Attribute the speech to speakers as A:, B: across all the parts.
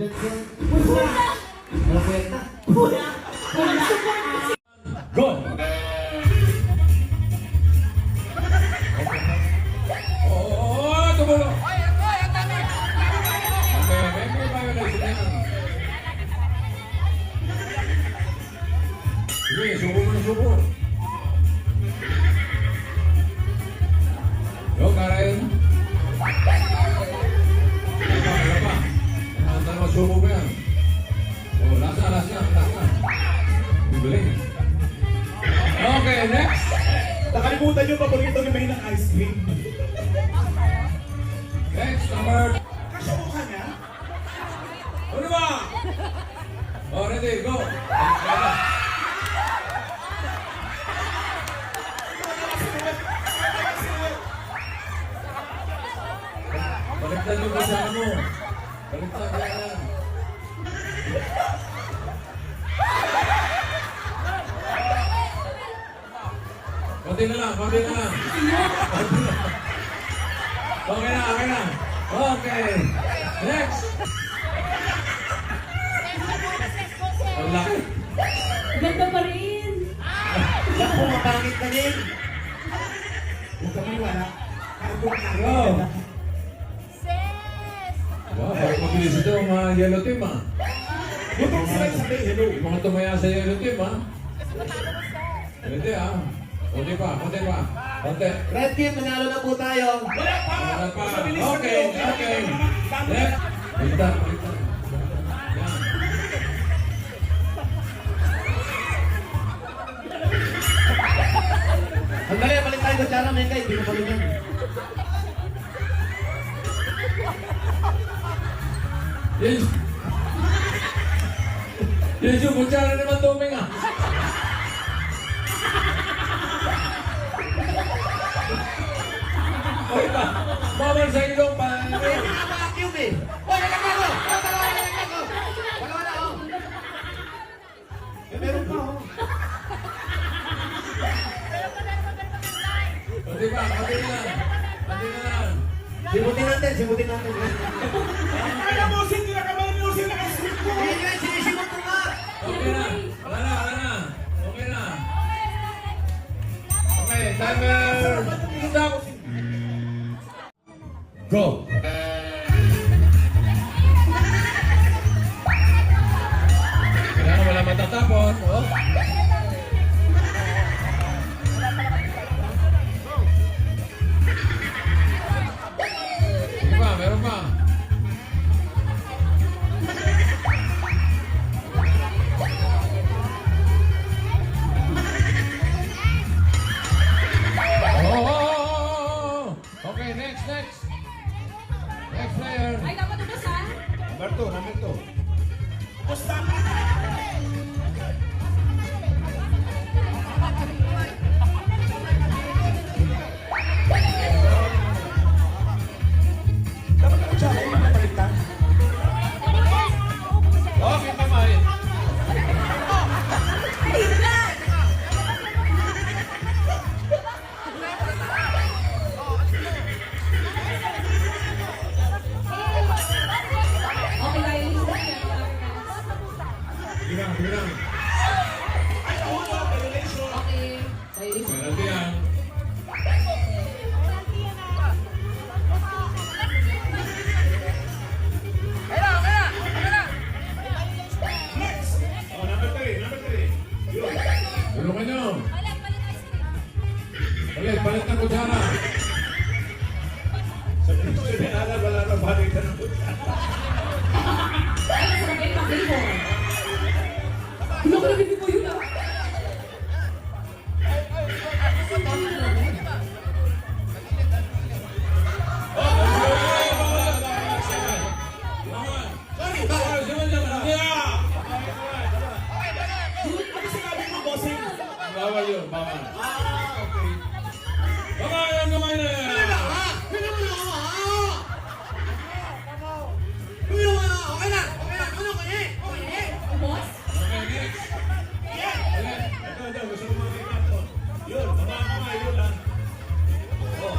A: Go! Oh, tumulo! May violation na yan. Sige, subo mo na subo. Go, Karen. Wala pa. Ang subo mo yan. Oh, lasa. Galing. Okay, next.
B: Nakalimutan yung paborito ni May ng ice cream.
A: Next, number.
B: Kasya ka niya?
A: Ano ba? Oh, ready, go. Baliktad yung kasama mo. Baliktad yan. Konti na lang. Okay na. Okay. Next. Ang laki.
C: Ganda pa rin.
B: Ako, mapangit ka din. Huwag ka may wala.
A: Go. Wow, parang mabilis ito ang mga yellow team, ha?
B: Butok sila yung sabi, hello.
A: Yung mga tumaya sa yellow team, ha? Pwede, ha? Konti pa. Konti.
D: Red team, nanalo na po tayo.
B: Wala pa!
A: Wala pa.
B: Sa bilis
A: Okay. Next. Baliktad. Yan.
D: Ang galing, balik tayo sa Chara, Mekay. Hindi mo pa rin yan.
A: Yan yung kutsara naman tuming, ha? Okay pa. Bawal sa ilong pa.
D: Nakaka-cube eh. Hoy, nagkakago! Wala, oh.
B: Meron pa, oh.
A: Konti pa. Konti na lang.
D: Simutin natin.
B: Kaya mo, hindi na ka malamusin na ice cream ko.
D: Sige, sinisimot ko nga.
A: Okay na. Wala na. Okay na. Okay, timer. Stop. Go. Kailangan wala matatapon. Oh. Sige pa, meron pa. Oh. Okay, next. Next player.
C: Ay, dapat ito sa?
B: Number 2. Basta ka! Dapat ako siya, ay mapalitan.
A: Okay, kamay.
C: Okay, guys.
A: Bilang.
B: Ay, ako na, violation.
C: Okay. Guys.
A: Penalty yan.
B: Next! Oh, number 3. Yun.
A: Tulungan nyo. Balik na kutsara.
B: Sa picture ni Alan, wala na bagay ka ng kutsara.
C: Ay, sa mga pag-ibon. Ano ko nabibig mo yun, ah?
B: Ano sinabi mo, bossing?
A: Bawal yun.
B: Okay.
A: Kamay na yan.
C: Boss?
A: Okay, next.
B: Ito, gusto mo makita ko. Yun, kamay, yun lang. Oh.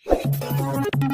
C: Thank